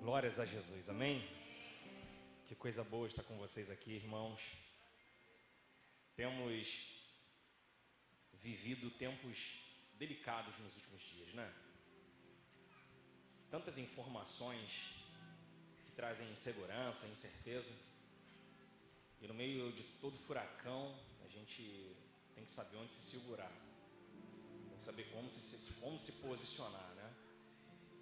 Glórias a Jesus, amém? Que coisa boa estar com vocês aqui, irmãos. Temos vivido tempos delicados nos últimos dias, né? Tantas informações que trazem insegurança, incerteza. E no meio de todo furacão, a gente tem que saber onde se segurar. Tem que saber como se posicionar, né?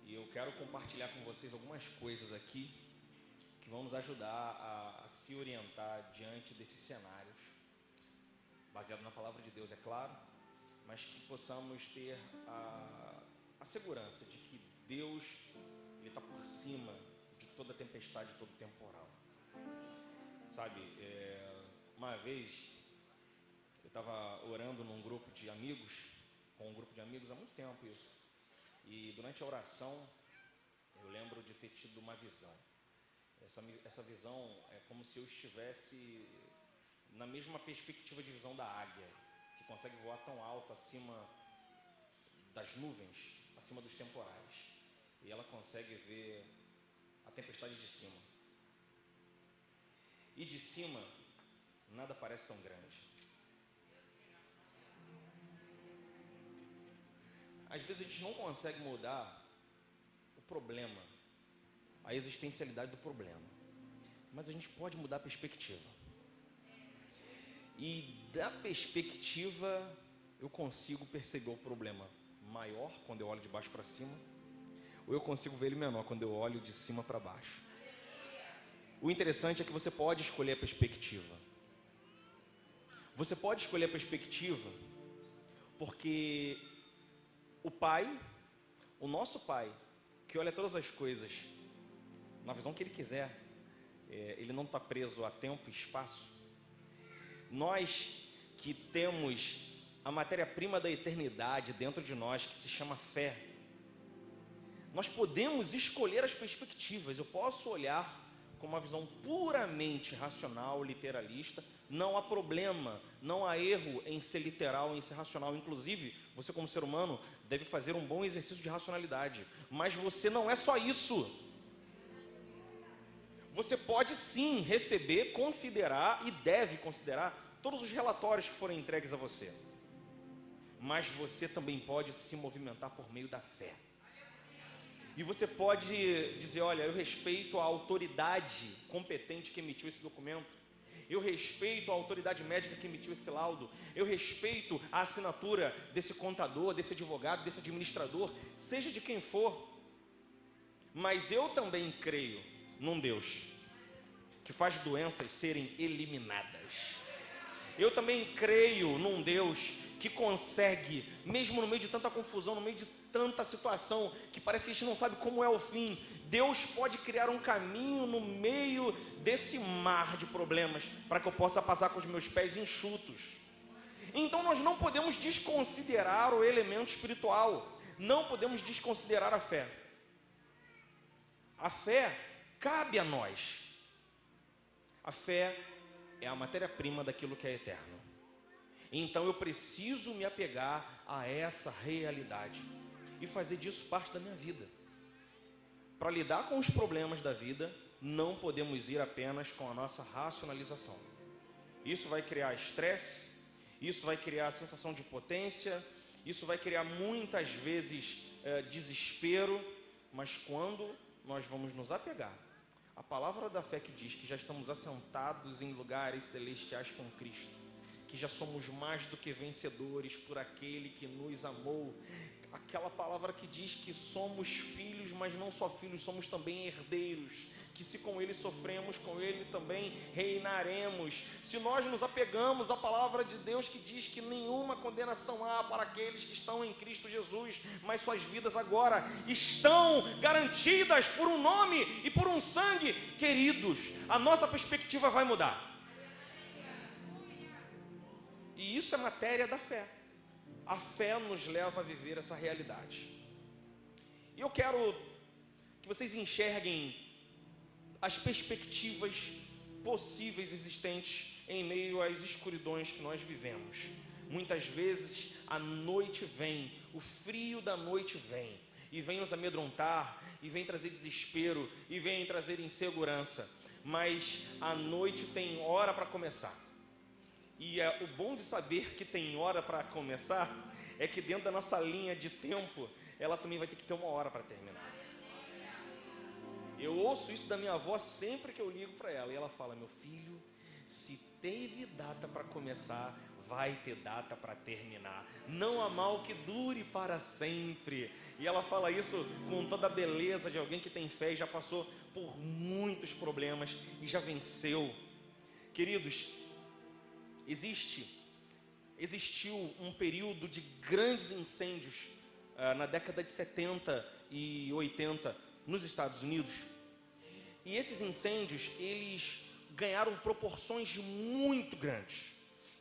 E eu quero compartilhar com vocês algumas coisas aqui que vão nos ajudar a se orientar diante desses cenários, baseado na palavra de Deus, é claro, mas que possamos ter a segurança de que Deus está por cima de toda tempestade, de todo temporal. Sabe, uma vez eu estava orando com um grupo de amigos há muito tempo isso. E durante a oração, eu lembro de ter tido uma visão. Essa visão é como se eu estivesse na mesma perspectiva de visão da águia, que consegue voar tão alto acima das nuvens, acima dos temporais. E ela consegue ver a tempestade de cima. E de cima, nada parece tão grande. Às vezes a gente não consegue mudar o problema, a existencialidade do problema, mas a gente pode mudar a perspectiva. E da perspectiva eu consigo perceber o problema maior quando eu olho de baixo para cima, ou eu consigo ver ele menor quando eu olho de cima para baixo. O interessante é que você pode escolher a perspectiva. Você pode escolher a perspectiva porque o Pai, o nosso Pai, que olha todas as coisas na visão que Ele quiser, Ele não está preso a tempo e espaço. Nós que temos a matéria-prima da eternidade dentro de nós, que se chama fé, nós podemos escolher as perspectivas. Eu posso olhar com uma visão puramente racional, literalista. Não há problema, não há erro em ser literal, em ser racional. Inclusive, você como ser humano deve fazer um bom exercício de racionalidade. Mas você não é só isso. Você pode sim receber, considerar e deve considerar todos os relatórios que forem entregues a você. Mas você também pode se movimentar por meio da fé. E você pode dizer, olha, eu respeito a autoridade competente que emitiu esse documento. Eu respeito a autoridade médica que emitiu esse laudo. Eu respeito a assinatura desse contador, desse advogado, desse administrador, seja de quem for. Mas eu também creio num Deus que faz doenças serem eliminadas. Eu também creio num Deus que consegue, mesmo no meio de tanta confusão, no meio de tanta situação, que parece que a gente não sabe como é o fim, Deus pode criar um caminho no meio desse mar de problemas, para que eu possa passar com os meus pés enxutos. Então nós não podemos desconsiderar o elemento espiritual, não podemos desconsiderar a fé. A fé cabe a nós. A fé é a matéria-prima daquilo que é eterno. Então eu preciso me apegar a essa realidade e fazer disso parte da minha vida. Para lidar com os problemas da vida, não podemos ir apenas com a nossa racionalização. Isso vai criar estresse, isso vai criar sensação de potência, isso vai criar muitas vezes desespero, mas quando nós vamos nos apegar à palavra da fé que diz que já estamos assentados em lugares celestiais com Cristo, que já somos mais do que vencedores por aquele que nos amou, aquela palavra que diz que somos filhos, mas não só filhos, somos também herdeiros, que se com Ele sofremos, com Ele também reinaremos. Se nós nos apegamos à palavra de Deus que diz que nenhuma condenação há para aqueles que estão em Cristo Jesus, mas suas vidas agora estão garantidas por um nome e por um sangue, queridos, a nossa perspectiva vai mudar. E isso é matéria da fé. A fé nos leva a viver essa realidade. E eu quero que vocês enxerguem as perspectivas possíveis existentes em meio às escuridões que nós vivemos. Muitas vezes a noite vem, o frio da noite vem, e vem nos amedrontar, e vem trazer desespero, e vem trazer insegurança. Mas a noite tem hora para começar. E o bom de saber que tem hora para começar é que dentro da nossa linha de tempo, ela também vai ter que ter uma hora para terminar. Eu ouço isso da minha avó sempre que eu ligo para ela, e ela fala: meu filho, se teve data para começar, vai ter data para terminar. Não há mal que dure para sempre. E ela fala isso com toda a beleza de alguém que tem fé e já passou por muitos problemas e já venceu. Queridos, existiu um período de grandes incêndios na década de 70 e 80 nos Estados Unidos. E esses incêndios, eles ganharam proporções muito grandes.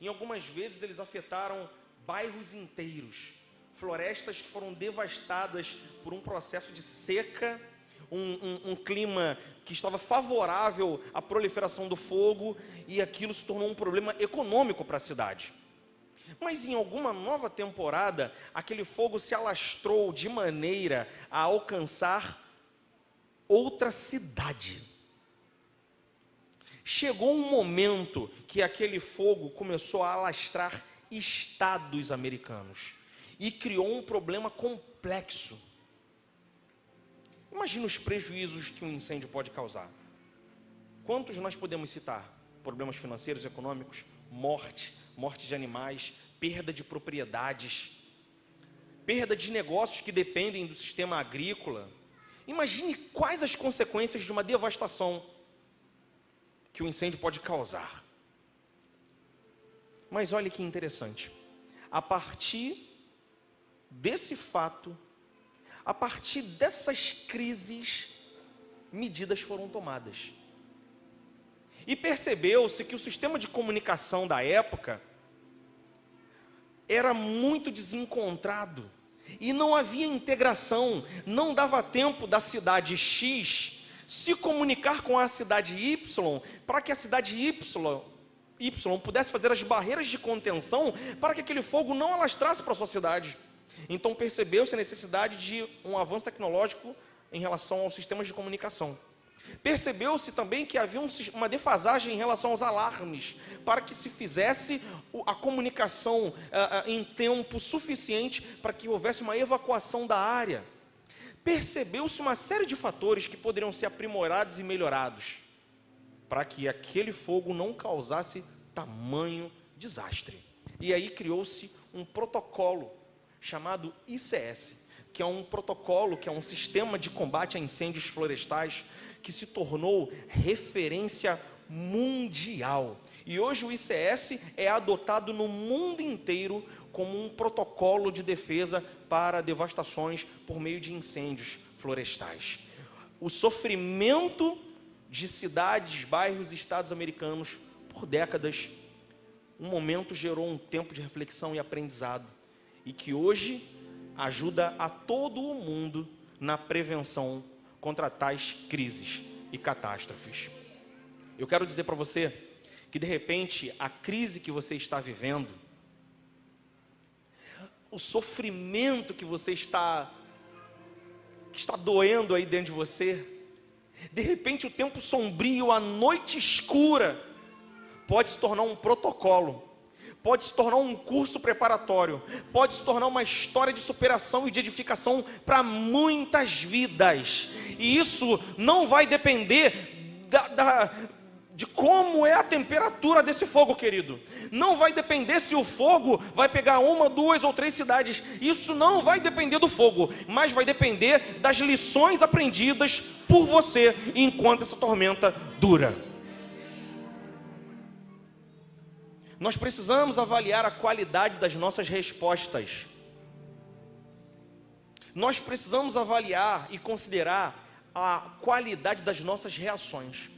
Em algumas vezes eles afetaram bairros inteiros, florestas que foram devastadas por um processo de seca, um clima que estava favorável à proliferação do fogo, e aquilo se tornou um problema econômico para a cidade. Mas em alguma nova temporada, aquele fogo se alastrou de maneira a alcançar outra cidade. Chegou um momento que aquele fogo começou a alastrar estados americanos e criou um problema complexo. Imagina os prejuízos que um incêndio pode causar. Quantos nós podemos citar? Problemas financeiros, econômicos, morte de animais, perda de propriedades, perda de negócios que dependem do sistema agrícola. Imagine quais as consequências de uma devastação que o incêndio pode causar. Mas olha que interessante, a partir desse fato, a partir dessas crises, medidas foram tomadas. E percebeu-se que o sistema de comunicação da época era muito desencontrado, e não havia integração, não dava tempo da cidade X se comunicar com a cidade Y, para que a cidade Y pudesse fazer as barreiras de contenção, para que aquele fogo não alastrasse para a sua cidade. Então percebeu-se a necessidade de um avanço tecnológico em relação aos sistemas de comunicação. Percebeu-se também que havia uma defasagem em relação aos alarmes, para que se fizesse a comunicação em tempo suficiente para que houvesse uma evacuação da área. Percebeu-se uma série de fatores que poderiam ser aprimorados e melhorados, para que aquele fogo não causasse tamanho desastre. E aí criou-se um protocolo chamado ICS, que é um protocolo, que é um sistema de combate a incêndios florestais, que se tornou referência mundial. E hoje o ICS é adotado no mundo inteiro como um protocolo de defesa para devastações por meio de incêndios florestais. O sofrimento de cidades, bairros e estados americanos por décadas, um momento gerou um tempo de reflexão e aprendizado, e que hoje ajuda a todo o mundo na prevenção contra tais crises e catástrofes. Eu quero dizer para você que, de repente, a crise que você está vivendo, o sofrimento que você está doendo aí dentro de você, de repente o tempo sombrio, a noite escura, pode se tornar um protocolo, pode se tornar um curso preparatório, pode se tornar uma história de superação e de edificação para muitas vidas. E isso não vai depender de como é a temperatura desse fogo, querido. Não vai depender se o fogo vai pegar 1, 2 ou 3 cidades. Isso não vai depender do fogo, mas vai depender das lições aprendidas por você enquanto essa tormenta dura. Nós precisamos avaliar a qualidade das nossas respostas. Nós precisamos avaliar e considerar a qualidade das nossas reações.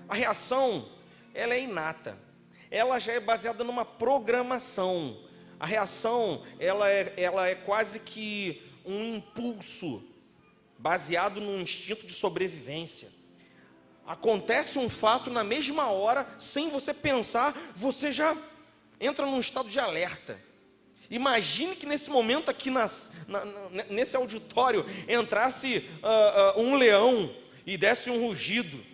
A reação, ela é inata. Ela já é baseada numa programação. A reação, ela é quase que um impulso baseado num instinto de sobrevivência. Acontece um fato na mesma hora, sem você pensar, você já entra num estado de alerta. Imagine que nesse momento aqui, nesse auditório, entrasse um leão e desse um rugido.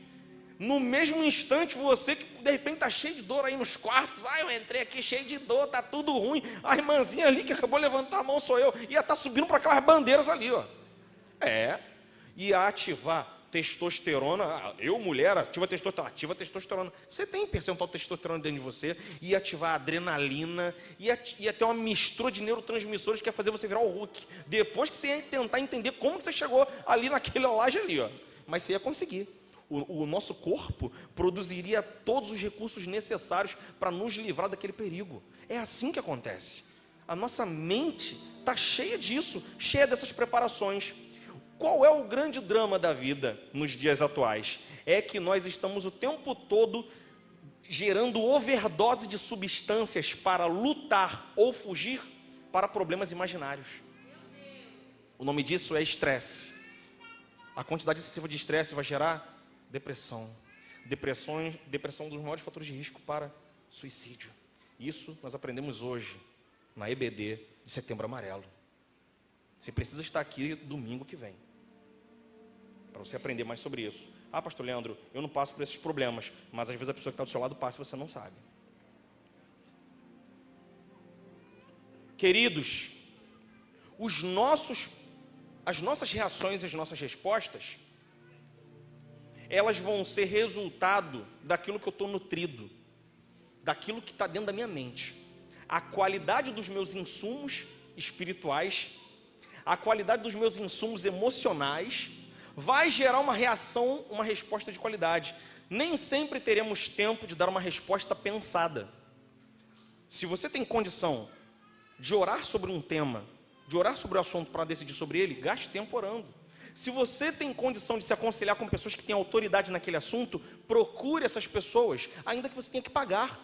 No mesmo instante, você que de repente está cheio de dor aí nos quartos, eu entrei aqui cheio de dor, está tudo ruim, a irmãzinha ali que acabou de levantar a mão sou eu, ia estar subindo para aquelas bandeiras ali, ó. Ia ativar testosterona. Eu, mulher, ativa testosterona. Você tem percentual de testosterona dentro de você, ia ativar adrenalina, ia ter uma mistura de neurotransmissores que ia fazer você virar o Hulk. Depois que você ia tentar entender como que você chegou ali naquela laje ali, ó. Mas você ia conseguir. O nosso corpo produziria todos os recursos necessários para nos livrar daquele perigo. É assim que acontece. A nossa mente está cheia disso, cheia dessas preparações. Qual é o grande drama da vida nos dias atuais? É que nós estamos o tempo todo gerando overdose de substâncias para lutar ou fugir para problemas imaginários. O nome disso é estresse. A quantidade excessiva de estresse vai gerar depressão. Depressão é um dos maiores fatores de risco para suicídio. Isso nós aprendemos hoje, na EBD de Setembro Amarelo. Você precisa estar aqui domingo que vem, para você aprender mais sobre isso. Pastor Leandro, eu não passo por esses problemas, mas às vezes a pessoa que está do seu lado passa e você não sabe. Queridos, as nossas reações e as nossas respostas, elas vão ser resultado daquilo que eu estou nutrido, daquilo que está dentro da minha mente. A qualidade dos meus insumos espirituais, a qualidade dos meus insumos emocionais, vai gerar uma reação, uma resposta de qualidade. Nem sempre teremos tempo de dar uma resposta pensada. Se você tem condição de orar sobre um tema, de orar sobre o assunto para decidir sobre ele, gaste tempo orando. Se você tem condição de se aconselhar com pessoas que têm autoridade naquele assunto, procure essas pessoas, ainda que você tenha que pagar.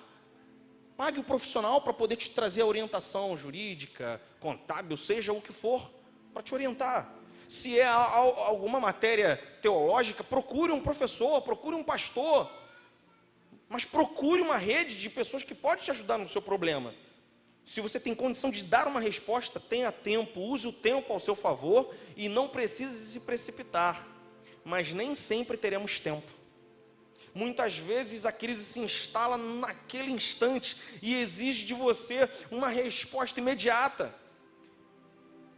Pague o profissional para poder te trazer a orientação jurídica, contábil, seja o que for, para te orientar. Se é alguma matéria teológica, procure um professor, procure um pastor, mas procure uma rede de pessoas que pode te ajudar no seu problema. Se você tem condição de dar uma resposta, tenha tempo, use o tempo ao seu favor e não precise se precipitar. Mas nem sempre teremos tempo. Muitas vezes a crise se instala naquele instante e exige de você uma resposta imediata.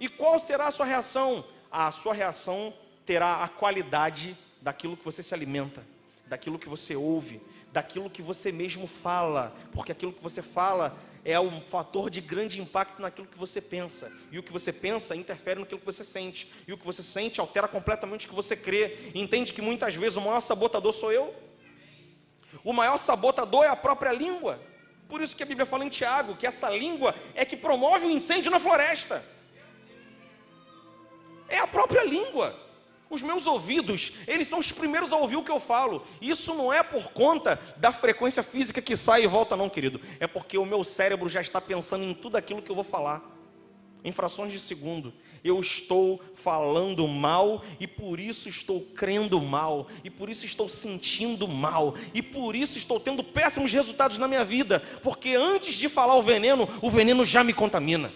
E qual será a sua reação? A sua reação terá a qualidade daquilo que você se alimenta, daquilo que você ouve, daquilo que você mesmo fala, porque aquilo que você fala é um fator de grande impacto naquilo que você pensa, e o que você pensa interfere naquilo que você sente, e o que você sente altera completamente o que você crê. Entende que muitas vezes o maior sabotador sou eu? O maior sabotador é a própria língua. Por isso que a Bíblia fala em Tiago, que essa língua é que promove o incêndio na floresta. É a própria língua. Os meus ouvidos, eles são os primeiros a ouvir o que eu falo. Isso não é por conta da frequência física que sai e volta não, querido. É porque o meu cérebro já está pensando em tudo aquilo que eu vou falar. Em frações de segundo. Eu estou falando mal e por isso estou crendo mal. E por isso estou sentindo mal. E por isso estou tendo péssimos resultados na minha vida. Porque antes de falar o veneno já me contamina.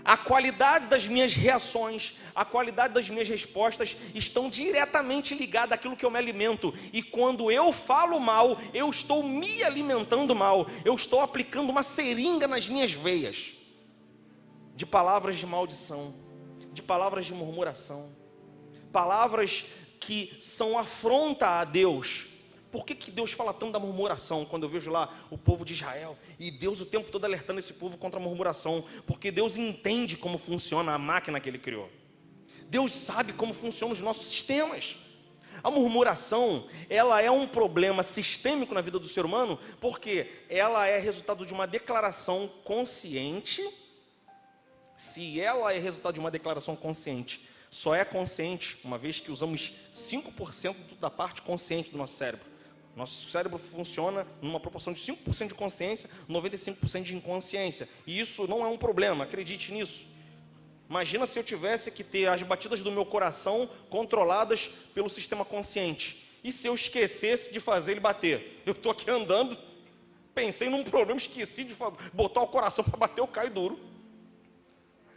A qualidade das minhas reações, a qualidade das minhas respostas estão diretamente ligadas àquilo que eu me alimento. E quando eu falo mal, eu estou me alimentando mal. Eu estou aplicando uma seringa nas minhas veias de palavras de maldição, de palavras de murmuração, palavras que são afronta a Deus. Por que Deus fala tanto da murmuração? Quando eu vejo lá o povo de Israel, e Deus o tempo todo alertando esse povo contra a murmuração, porque Deus entende como funciona a máquina que Ele criou. Deus sabe como funcionam os nossos sistemas. A murmuração, ela é um problema sistêmico na vida do ser humano, porque ela é resultado de uma declaração consciente. Se ela é resultado de uma declaração consciente, só é consciente uma vez que usamos 5% da parte consciente do nosso cérebro. Nosso cérebro funciona numa proporção de 5% de consciência, 95% de inconsciência. E isso não é um problema, acredite nisso. Imagina se eu tivesse que ter as batidas do meu coração controladas pelo sistema consciente. E se eu esquecesse de fazer ele bater? Eu estou aqui andando Pensei num problema, esqueci de botar o coração para bater, eu caio duro.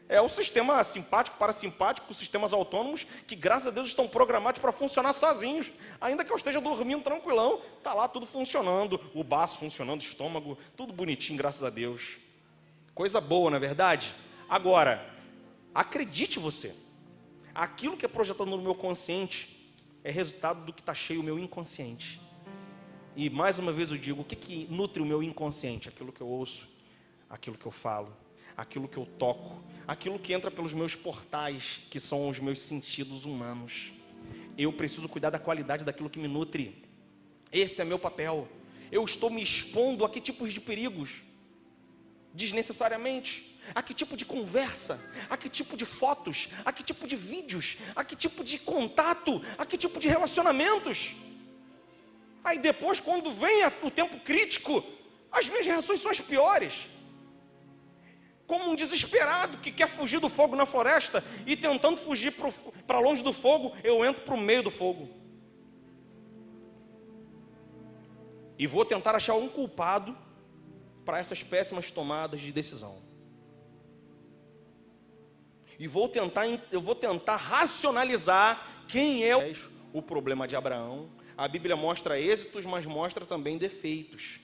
É o sistema simpático, parasimpático, sistemas autônomos, que graças a Deus estão programados para funcionar sozinhos. Ainda que eu esteja dormindo tranquilão, está lá tudo funcionando, o baço funcionando, o estômago, tudo bonitinho, graças a Deus. Coisa boa, não é verdade? Agora, acredite você, aquilo que é projetado no meu consciente é resultado do que está cheio o meu inconsciente. E mais uma vez eu digo, o que nutre o meu inconsciente? Aquilo que eu ouço, aquilo que eu falo, aquilo que eu toco, aquilo que entra pelos meus portais, que são os meus sentidos humanos. Eu preciso cuidar da qualidade daquilo que me nutre. Esse é meu papel. Eu estou me expondo a que tipos de perigos? Desnecessariamente. A que tipo de conversa? A que tipo de fotos? A que tipo de vídeos? A que tipo de contato? A que tipo de relacionamentos? Aí depois, quando vem o tempo crítico, as minhas reações são as piores. Como um desesperado que quer fugir do fogo na floresta e tentando fugir para longe do fogo, eu entro para o meio do fogo. E vou tentar achar um culpado para essas péssimas tomadas de decisão. E eu vou tentar racionalizar quem é o problema de Abraão. A Bíblia mostra êxitos, mas mostra também defeitos,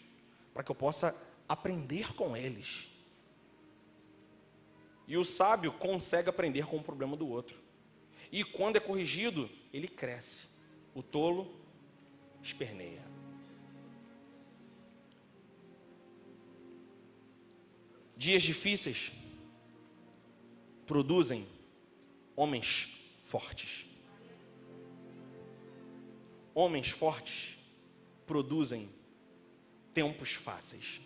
para que eu possa aprender com eles. E o sábio consegue aprender com o problema do outro. E quando é corrigido, ele cresce. O tolo esperneia. Dias difíceis produzem homens fortes. Homens fortes produzem tempos fáceis.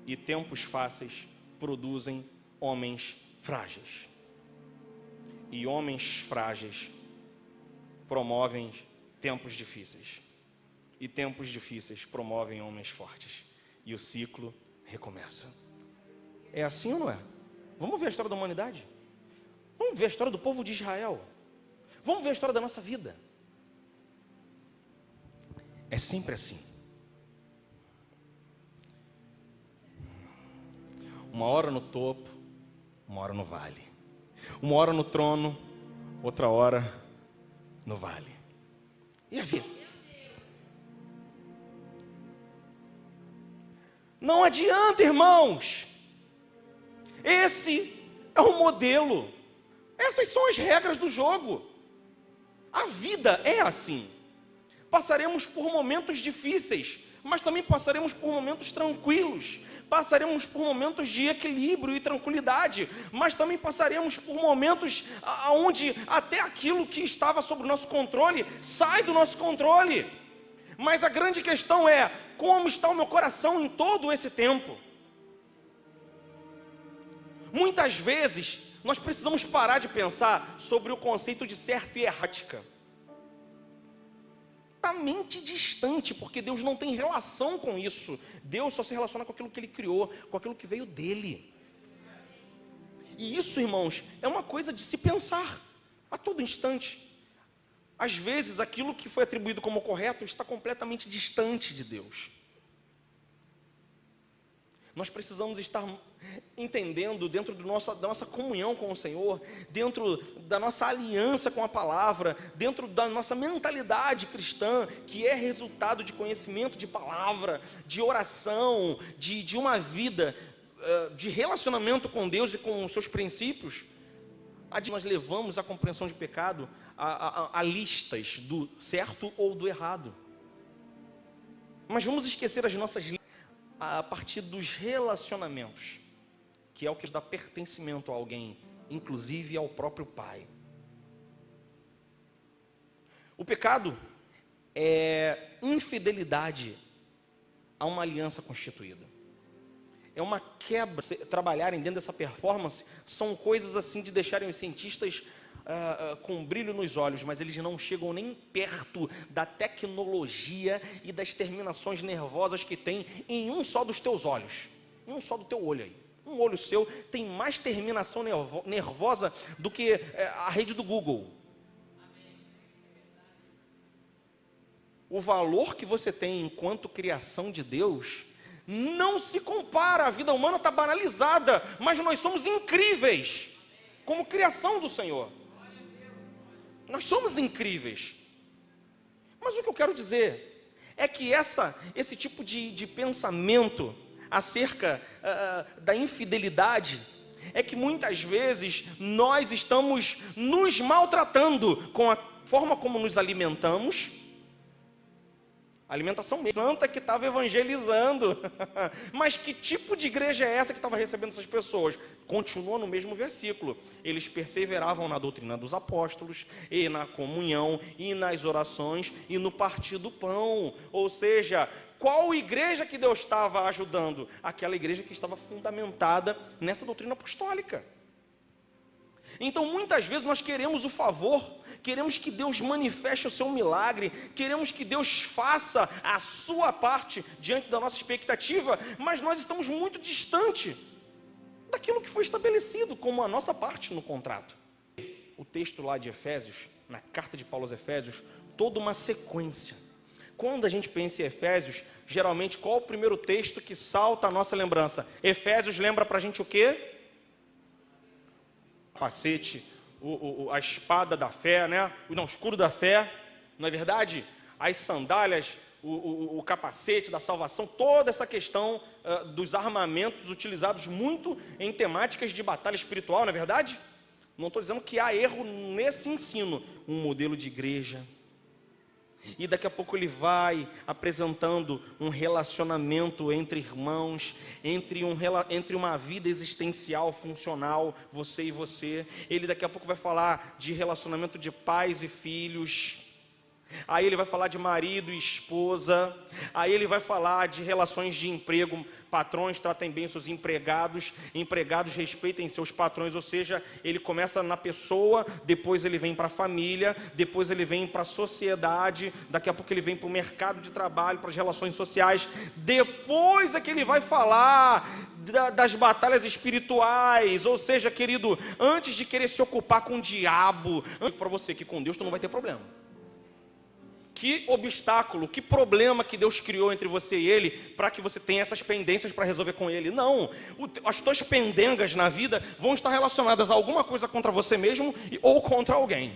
E tempos fáceis produzem homens frágeis. E homens frágeis promovem tempos difíceis. E tempos difíceis promovem homens fortes. E o ciclo recomeça. É assim ou não é? Vamos ver a história da humanidade? Vamos ver a história do povo de Israel? Vamos ver a história da nossa vida? É sempre assim. Uma hora no topo, uma hora no vale. Uma hora no trono, outra hora no vale. E a vida? Não adianta, irmãos. Esse é o modelo. Essas são as regras do jogo. A vida é assim. Passaremos por momentos difíceis, mas também passaremos por momentos tranquilos. Passaremos por momentos de equilíbrio e tranquilidade, mas também passaremos por momentos onde até aquilo que estava sob o nosso controle sai do nosso controle. Mas a grande questão é, como está o meu coração em todo esse tempo? Muitas vezes, nós precisamos parar de pensar sobre o conceito de certo e errática. Completamente distante, porque Deus não tem relação com isso. Deus só se relaciona com aquilo que Ele criou, com aquilo que veio dEle. E isso, irmãos, é uma coisa de se pensar a todo instante. Às vezes, aquilo que foi atribuído como correto está completamente distante de Deus. Nós precisamos estar entendendo dentro da nossa comunhão com o Senhor, dentro da nossa aliança com a palavra, dentro da nossa mentalidade cristã, que é resultado de conhecimento de palavra, de oração, de uma vida de relacionamento com Deus e com os seus princípios. Nós levamos a compreensão de pecado a listas do certo ou do errado. Mas vamos esquecer as nossas listas a partir dos relacionamentos, que é o que dá pertencimento a alguém, inclusive ao próprio Pai. O pecado é infidelidade a uma aliança constituída. É uma quebra. Trabalharem dentro dessa performance são coisas assim de deixarem os cientistas com brilho nos olhos, mas eles não chegam nem perto da tecnologia e das terminações nervosas que tem em um só dos teus olhos, em um só do teu olho aí. Um olho seu tem mais terminação nervosa do que a rede do Google. o valor que você tem enquanto criação de Deus não se compara. A vida humana está banalizada, mas nós somos incríveis como criação do Senhor. Nós somos incríveis. Mas o que eu quero dizer é que esse tipo de pensamento acerca da infidelidade é que muitas vezes nós estamos nos maltratando com a forma como nos alimentamos. A alimentação santa que estava evangelizando. Mas que tipo de igreja é essa que estava recebendo essas pessoas? Continua no mesmo versículo. Eles perseveravam na doutrina dos apóstolos, e na comunhão, e nas orações, e no partir do pão. Ou seja, qual igreja que Deus estava ajudando? Aquela igreja que estava fundamentada nessa doutrina apostólica. Então, muitas vezes nós queremos o favor, queremos que Deus manifeste o seu milagre, queremos que Deus faça a sua parte diante da nossa expectativa, mas nós estamos muito distante daquilo que foi estabelecido como a nossa parte no contrato. O texto lá de Efésios, na carta de Paulo aos Efésios, toda uma sequência. Quando a gente pensa em Efésios, geralmente qual é o primeiro texto que salta a nossa lembrança? Efésios lembra pra gente o quê? Capacete, a espada da fé, né? O escudo da fé, não é verdade? As sandálias, o capacete da salvação, toda essa questão dos armamentos utilizados muito em temáticas de batalha espiritual, não é verdade? Não estou dizendo que há erro nesse ensino, um modelo de igreja. E daqui a pouco ele vai apresentando um relacionamento entre irmãos, entre uma vida existencial, funcional, você e você. Ele daqui a pouco vai falar de relacionamento de pais e filhos. Aí ele vai falar de marido e esposa. Aí ele vai falar de relações de emprego. Patrões tratem bem seus empregados. Empregados respeitem seus patrões. Ou seja, ele começa na pessoa, depois ele vem para a família, depois ele vem para a sociedade, daqui a pouco ele vem para o mercado de trabalho, para as relações sociais. Depois é que ele vai falar das batalhas espirituais. Ou seja, querido, antes de querer se ocupar com o diabo, para você que com Deus tu não vai ter problema. Que obstáculo, que problema que Deus criou entre você e Ele para que você tenha essas pendências para resolver com Ele? Não, as tuas pendengas na vida vão estar relacionadas a alguma coisa contra você mesmo ou contra alguém.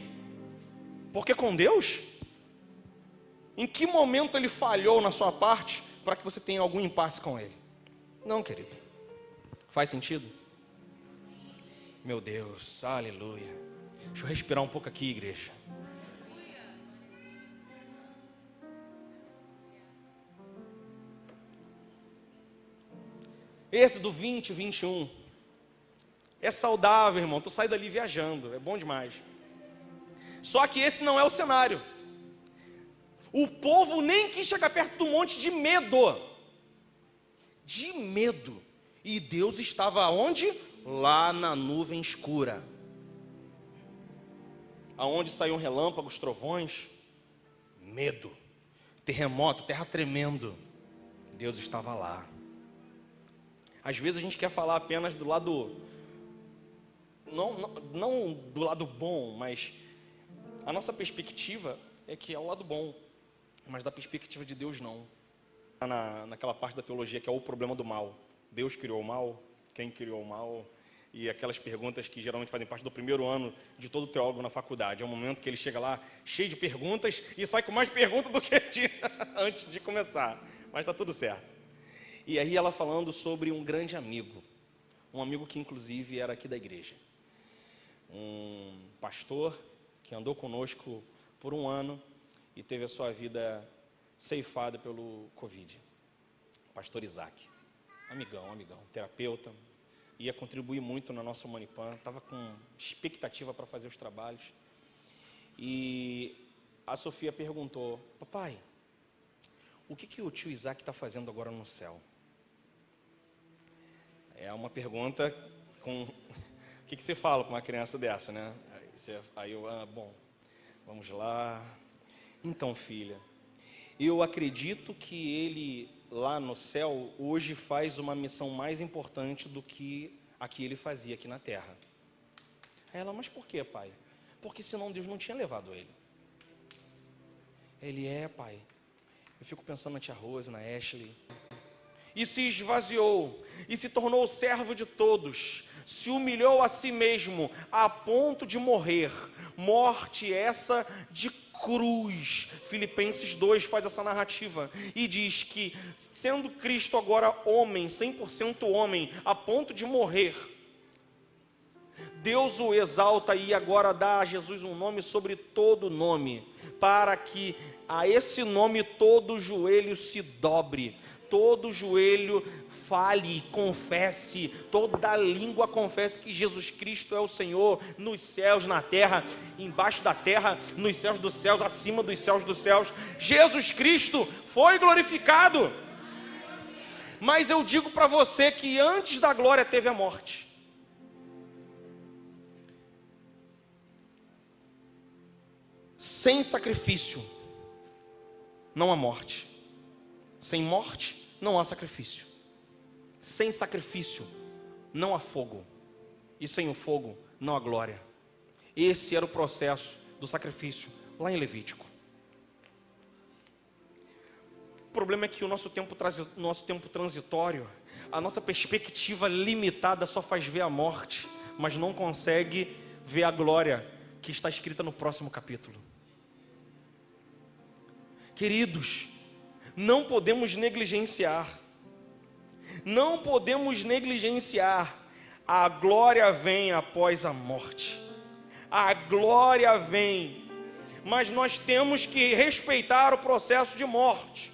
Porque com Deus, em que momento Ele falhou na sua parte para que você tenha algum impasse com Ele? Não, querido. Faz sentido? Meu Deus, aleluia. Deixa eu respirar um pouco aqui, igreja. Esse do 20, 21 é saudável, irmão. Tu sai dali viajando, é bom demais. Só que esse não é o cenário. O povo nem quis chegar perto do monte de medo. De medo. E Deus estava onde? Lá na nuvem escura. Aonde saíam relâmpagos, trovões. Medo. Terremoto, terra tremendo. Deus estava lá. Às vezes a gente quer falar apenas do lado, não do lado bom, mas a nossa perspectiva é que é o lado bom, mas da perspectiva de Deus não. Naquela parte da teologia que é o problema do mal. Deus criou o mal, quem criou o mal? E aquelas perguntas que geralmente fazem parte do primeiro ano de todo teólogo na faculdade. É um momento que ele chega lá cheio de perguntas e sai com mais perguntas do que tinha antes de começar. Mas está tudo certo. E aí ela falando sobre um grande amigo, um amigo que inclusive era aqui da igreja, um pastor que andou conosco por um ano e teve a sua vida ceifada pelo Covid, pastor Isaac, amigão, terapeuta, ia contribuir muito na nossa Humanipan, estava com expectativa para fazer os trabalhos, e a Sofia perguntou: papai, o que o tio Isaac está fazendo agora no céu? É uma pergunta com... O que você fala com uma criança dessa, né? Aí eu, bom, vamos lá. Então, filha, eu acredito que ele lá no céu hoje faz uma missão mais importante do que a que ele fazia aqui na terra. Aí ela, mas por quê, pai? Porque senão Deus não tinha levado ele. Ele pai, Eu fico pensando na tia Rose, na Ashley. E se esvaziou, e se tornou servo de todos, se humilhou a si mesmo, a ponto de morrer, morte essa de cruz. Filipenses 2 faz essa narrativa, e diz que, sendo Cristo agora homem, 100% homem, a ponto de morrer, Deus o exalta e agora dá a Jesus um nome sobre todo nome, para que a esse nome todo joelho se dobre, todo joelho fale, confesse, toda língua confesse que Jesus Cristo é o Senhor, nos céus, na terra, embaixo da terra, nos céus dos céus, acima dos céus dos céus. Jesus Cristo foi glorificado. Mas eu digo para você que antes da glória teve a morte. Sem sacrifício não há morte. Sem morte não há sacrifício. Sem sacrifício não há fogo. E sem o fogo não há glória. Esse era o processo do sacrifício lá em Levítico. O problema é que o nosso tempo transitório, a nossa perspectiva limitada só faz ver a morte, mas não consegue ver a glória que está escrita no próximo capítulo. Queridos, não podemos negligenciar. Não podemos negligenciar. A glória vem após a morte. A glória vem. Mas nós temos que respeitar o processo de morte.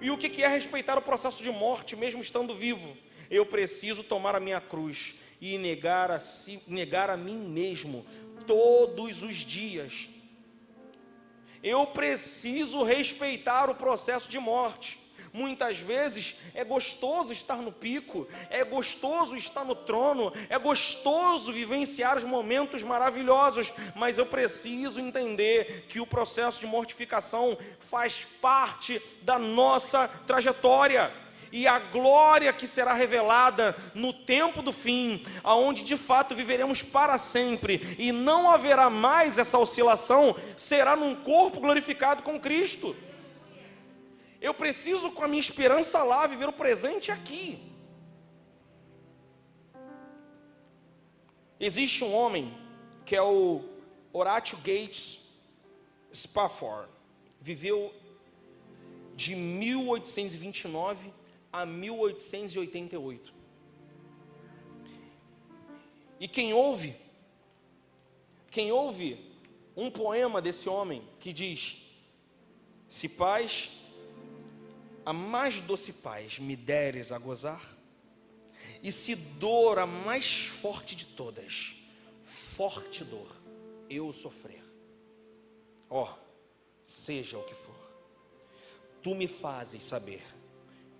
E o que é respeitar o processo de morte, mesmo estando vivo? Eu preciso tomar a minha cruz e negar a mim mesmo todos os dias. Eu preciso respeitar o processo de morte. Muitas vezes é gostoso estar no pico, é gostoso estar no trono, é gostoso vivenciar os momentos maravilhosos, mas eu preciso entender que o processo de mortificação faz parte da nossa trajetória. E a glória que será revelada no tempo do fim, aonde de fato viveremos para sempre e não haverá mais essa oscilação, será num corpo glorificado com Cristo. Eu preciso, com a minha esperança lá, viver o presente aqui. Existe um homem que é o Horatio Gates Spafford, viveu de 1829 a 1888. E quem ouve um poema desse homem que diz: se paz, a mais doce paz me deres a gozar, e se dor a mais forte de todas, forte dor eu sofrer, ó, seja o que for, tu me fazes saber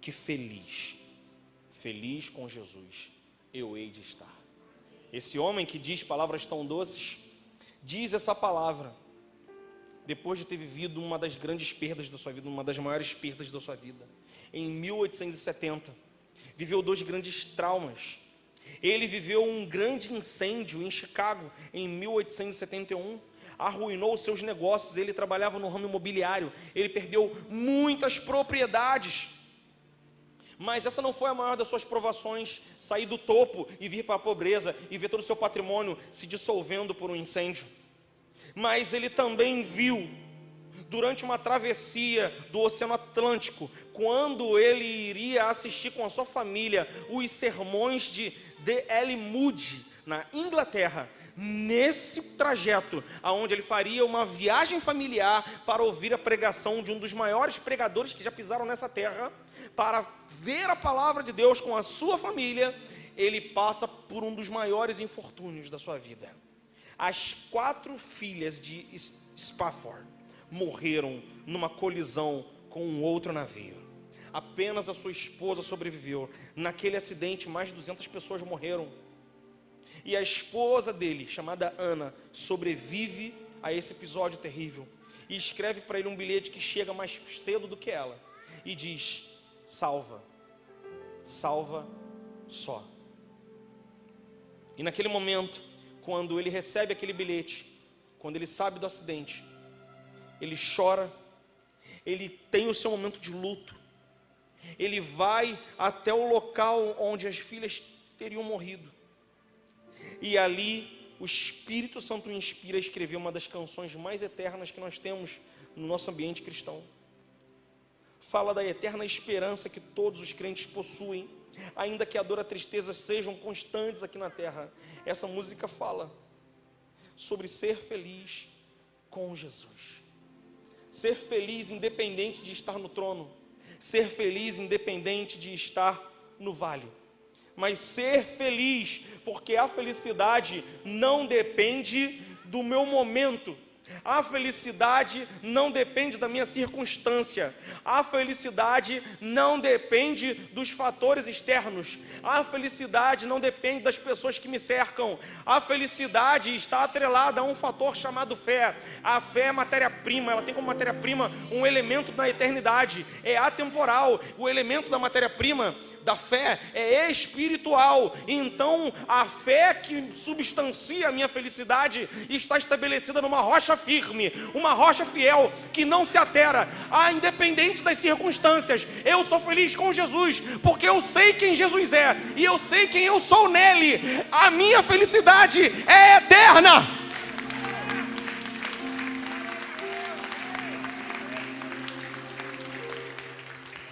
que feliz com Jesus eu hei de estar. Esse homem que diz palavras tão doces, diz essa palavra depois de ter vivido uma das grandes perdas da sua vida, uma das maiores perdas da sua vida. Em 1870, viveu 2 grandes traumas. Ele viveu um grande incêndio em Chicago, em 1871, arruinou os seus negócios. Ele trabalhava no ramo imobiliário, ele perdeu muitas propriedades. Mas essa não foi a maior das suas provações, sair do topo e vir para a pobreza e ver todo o seu patrimônio se dissolvendo por um incêndio. Mas ele também viu, durante uma travessia do Oceano Atlântico, quando ele iria assistir com a sua família os sermões de D.L. Moody, na Inglaterra, nesse trajeto, aonde ele faria uma viagem familiar para ouvir a pregação de um dos maiores pregadores que já pisaram nessa terra, para ver a palavra de Deus com a sua família, ele passa por um dos maiores infortúnios da sua vida. As 4 filhas de Spafford morreram numa colisão com um outro navio. Apenas a sua esposa sobreviveu. Naquele acidente, mais de 200 pessoas morreram. E a esposa dele, chamada Ana, sobrevive a esse episódio terrível. E escreve para ele um bilhete que chega mais cedo do que ela. E diz: salva só. E naquele momento, quando ele recebe aquele bilhete, quando ele sabe do acidente, ele chora, ele tem o seu momento de luto. Ele vai até o local onde as filhas teriam morrido. E ali o Espírito Santo o inspira a escrever uma das canções mais eternas que nós temos no nosso ambiente cristão. Fala da eterna esperança que todos os crentes possuem, ainda que a dor e a tristeza sejam constantes aqui na terra. Essa música fala sobre ser feliz com Jesus. Ser feliz independente de estar no trono. Ser feliz independente de estar no vale. Mas ser feliz, porque a felicidade não depende do meu momento. A felicidade não depende da minha circunstância. A felicidade não depende dos fatores externos. A felicidade não depende das pessoas que me cercam. A felicidade está atrelada a um fator chamado fé. A fé é matéria-prima, ela tem como matéria-prima um elemento da eternidade, é atemporal. O elemento da matéria-prima da fé é espiritual. Então a fé que substancia a minha felicidade está estabelecida numa rocha firme, uma rocha fiel, que não se altera, independente das circunstâncias. Eu sou feliz com Jesus, porque eu sei quem Jesus é, e eu sei quem eu sou nele. A minha felicidade é eterna.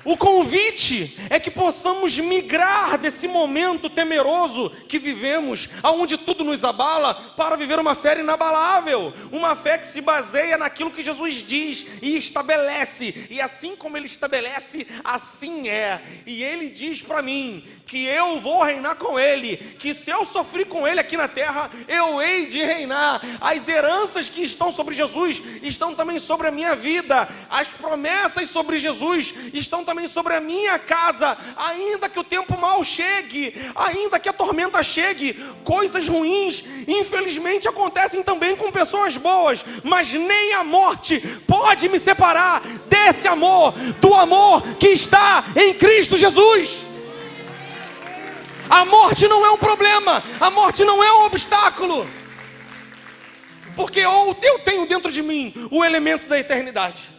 O convite é que possamos migrar desse momento temeroso que vivemos, aonde tudo nos abala, para viver uma fé inabalável, uma fé que se baseia naquilo que Jesus diz e estabelece, e assim como Ele estabelece, assim é. E Ele diz para mim que eu vou reinar com Ele, que se eu sofri com Ele aqui na terra, eu hei de reinar. As heranças que estão sobre Jesus estão também sobre a minha vida, as promessas sobre Jesus estão também sobre a minha casa. Ainda que o tempo mal chegue, ainda que a tormenta chegue, coisas ruins infelizmente acontecem também com pessoas boas, mas nem a morte pode me separar desse amor, do amor que está em Cristo Jesus. A morte não é um problema, a morte não é um obstáculo, porque eu tenho dentro de mim o elemento da eternidade.